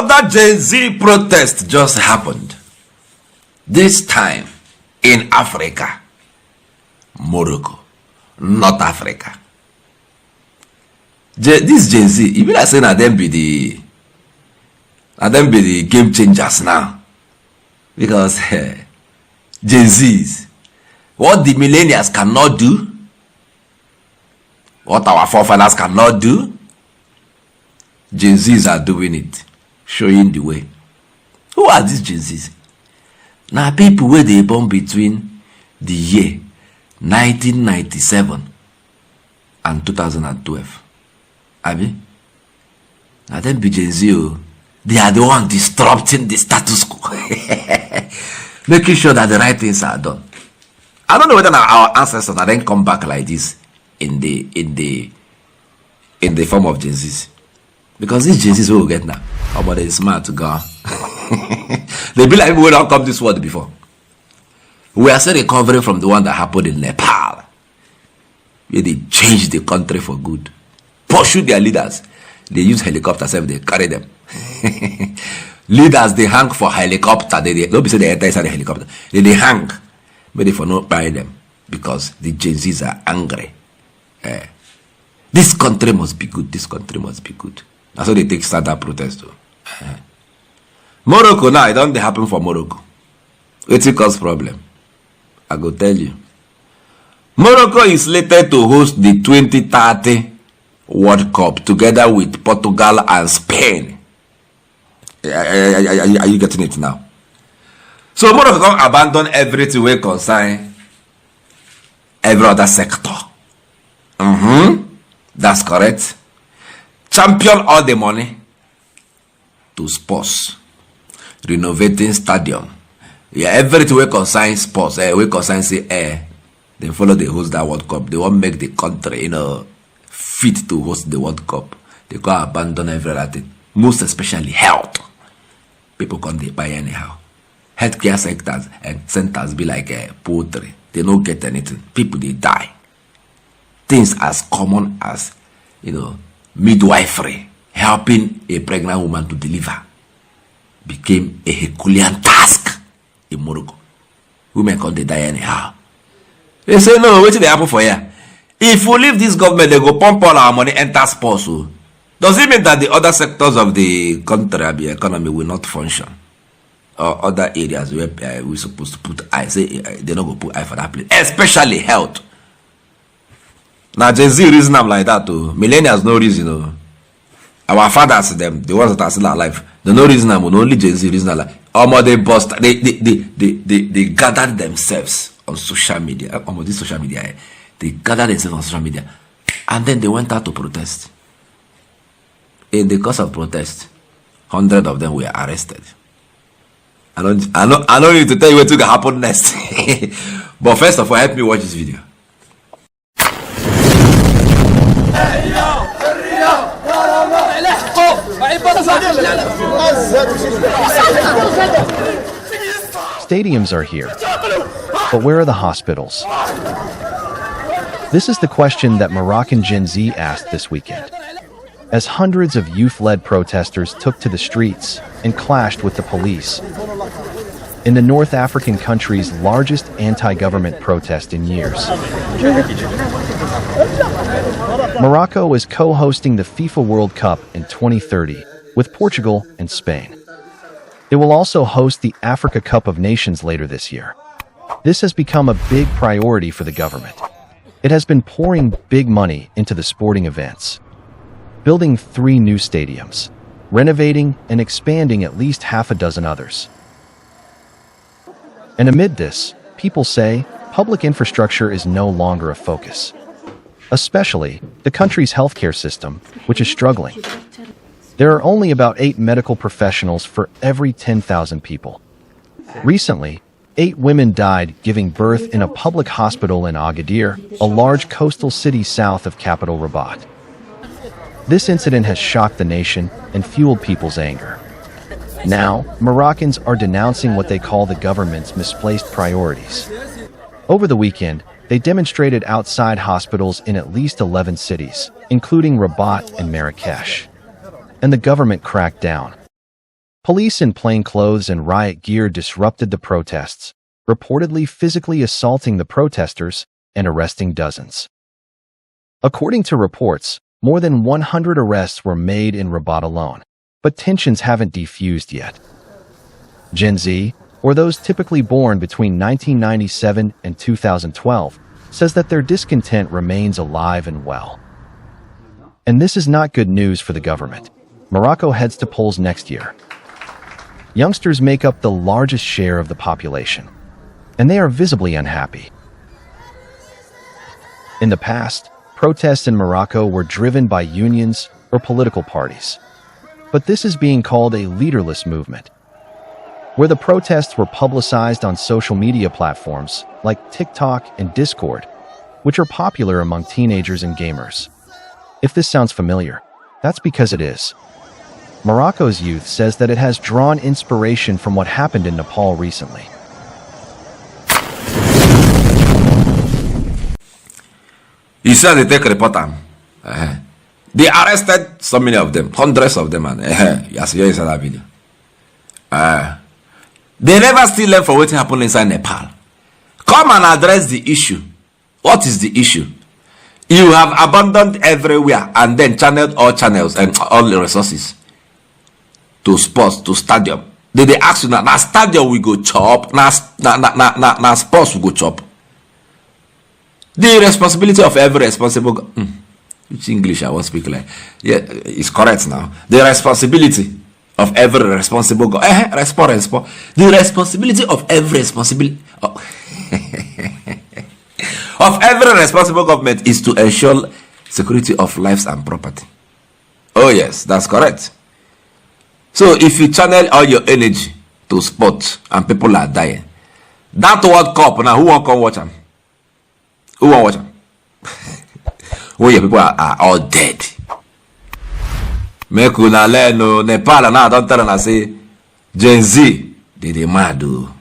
Another Gen Z protest just happened. This time in Africa. Morocco, North Africa. This Gen Z, you be like saying that them be the game changers now. Because Gen Zs, what the millennials cannot do, what our forefathers cannot do, Gen Zs are doing it, showing the way. Who are these Gen Zs? Now people where they born between the year 1997 and 2012. Abi? Now them be Gen Z, they are the one disrupting the status quo. Making sure that the right things are done. I don't know whether our ancestors are then come back like this in the form of Gen Zs. Because these Gen Zs will get now. Oh, but they're smart to go. They be like people who don't come this world before. We are still recovering from the one that happened in Nepal, where they changed the country for good. Pursue their leaders. They use helicopters and they carry them. Leaders, they hang for helicopter. They don't be say they enter inside the helicopter. They hang. Maybe for not buy them. Because the Gen Zs are angry. This country must be good. This country must be good. That's how they take standard protest too. Morocco now, it don't happen for Morocco. It's a cause problem. I go tell you. Morocco is slated to host the 2030 World Cup together with Portugal and Spain. Are you getting it now? So Morocco can abandon everything we concern every other sector. That's correct. Champion all the money to sports. Renovating stadium. Yeah, everything we concern sports, we concern say they follow the host that World Cup. They won't make the country, fit to host the World Cup. They go abandon everything. Most especially health. People can't buy anyhow. Healthcare sectors and centers be like poultry. They don't get anything. People they die. Things as common as midwifery, helping a pregnant woman to deliver, became a Herculean task in Morocco. Women can't die anyhow. They say no, wait till they happen for you. If we leave this government, they go pump all our money, enter sports. Does it mean that the other sectors of the country, the economy, will not function? Or other areas where we're supposed to put eye, say they're not going to put eye for that place, especially health. Now, Gen Z reason I'm like that too. Millennials no reason. Our fathers, them, the ones that are still alive, they no reason I'm only Gen Z reason like. They bust. They gathered themselves on social media. This social media, they gathered themselves on social media, and then they went out to protest. In the course of protest, 100 of them were arrested. I don't need to tell you what's going to happen next. But first of all, help me watch this video. Stadiums are here, but where are the hospitals? This is the question that Moroccan Gen-Z asked this weekend, as hundreds of youth-led protesters took to the streets and clashed with the police in the North African country's largest anti-government protest in years. Morocco is co-hosting the FIFA World Cup in 2030 with Portugal and Spain. It will also host the Africa Cup of Nations later this year. This has become a big priority for the government. It has been pouring big money into the sporting events, building 3 new stadiums, renovating and expanding at least half a dozen others. And amid this, people say public infrastructure is no longer a focus, especially the country's healthcare system, which is struggling. There are only about 8 medical professionals for every 10,000 people. Recently, 8 women died giving birth in a public hospital in Agadir, a large coastal city south of capital Rabat. This incident has shocked the nation and fueled people's anger. Now, Moroccans are denouncing what they call the government's misplaced priorities. Over the weekend, they demonstrated outside hospitals in at least 11 cities, including Rabat and Marrakesh. And the government cracked down. Police in plain clothes and riot gear disrupted the protests, reportedly physically assaulting the protesters and arresting dozens. According to reports, more than 100 arrests were made in Rabat alone, but tensions haven't defused yet. Gen Z, or those typically born between 1997 and 2012, says that their discontent remains alive and well. And this is not good news for the government. Morocco heads to polls next year. Youngsters make up the largest share of the population, and they are visibly unhappy. In the past, protests in Morocco were driven by unions or political parties. But this is being called a leaderless movement, where the protests were publicized on social media platforms like TikTok and Discord, which are popular among teenagers and gamers. If this sounds familiar, that's because it is. Morocco's youth says that it has drawn inspiration from what happened in Nepal recently. You said they take report them. They arrested so many of them, hundreds of them, and yes, you said that video. They never still learn from what happened inside Nepal. Come and address the issue. What is the issue? You have abandoned everywhere and then channeled all channels and all the resources to sports, to stadium. They ask you now stadium we go chop, now sports we go chop. The responsibility of every responsible which English I won't speak like. Yeah, it's correct now. The responsibility of every responsible the responsibility of every responsibility of every responsible government is to ensure security of lives and property. Oh yes, that's correct. So if you channel all your energy to sport and people are dying, that World Cup now, who won't come watch them? Who won't watch them? Where your people are all dead. Make una learn no Nepal now. Don't tell them say Gen-Z. They mad oh.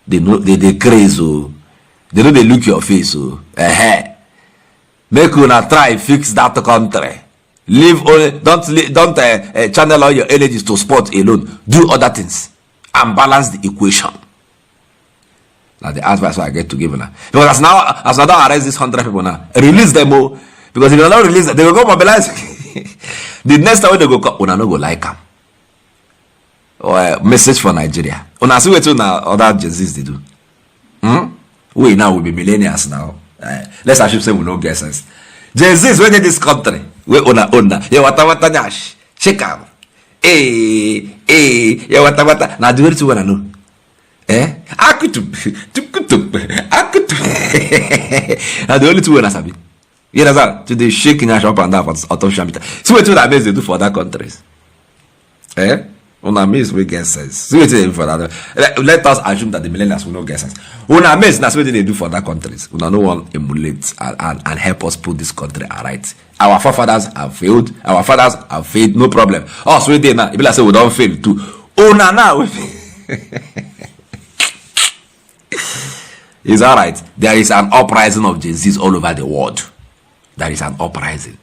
They crazy oh. They know they look your face oh. Make una try fix that country. Leave only don't channel all your energies to sport alone. Do other things and balance the equation. Now the advice I get to give now. Because as now don't arrest these 100 people now, release them all. Because if you don't release them, they will go mobilize. The next time they go, una no go like them. Or message for Nigeria. Una see what other Gen-Zs they do. We now will be millennials now. Let's assume say we no get sense. Gen-Zs when in this country, we una. Yeah, wata nyash. Check out. Yeah, wata. Now do it to wanna know. Akutu. Now the only two wanna sabi. You know that? To the shaking up and down for social media. See what that means they do for other countries. Una means we get sense. See what they do for that. Let us assume that the millennials will not get sense. Una means that's what they do for other countries. Una no one emulate and help us put this country right. Our forefathers have failed. Our fathers have failed. No problem. Oh, so they now. If I say we don't fail too. Una now. It's alright. There is an uprising of Gen-Zs all over the world. There is an uprising.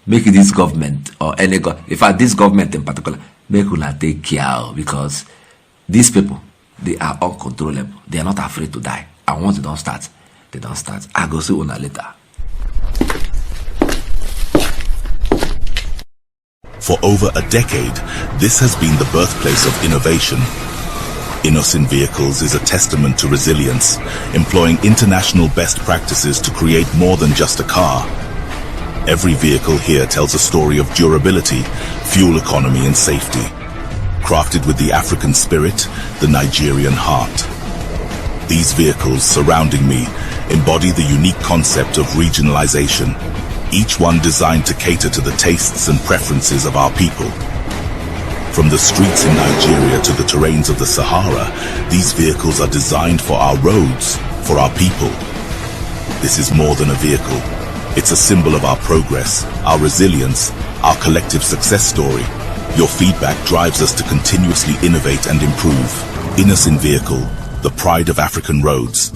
Make this government or any in fact this government in particular, make una take care because these people they are uncontrollable. They are not afraid to die. And once they don't start, they don't start. I go see una later. For over a decade, this has been the birthplace of innovation. Innocent Vehicles is a testament to resilience, employing international best practices to create more than just a car. Every vehicle here tells a story of durability, fuel economy and safety. Crafted with the African spirit, the Nigerian heart. These vehicles surrounding me embody the unique concept of regionalization, each one designed to cater to the tastes and preferences of our people. From the streets in Nigeria to the terrains of the Sahara, these vehicles are designed for our roads, for our people. This is more than a vehicle. It's a symbol of our progress, our resilience, our collective success story. Your feedback drives us to continuously innovate and improve. Innocent Vehicle, the pride of African roads.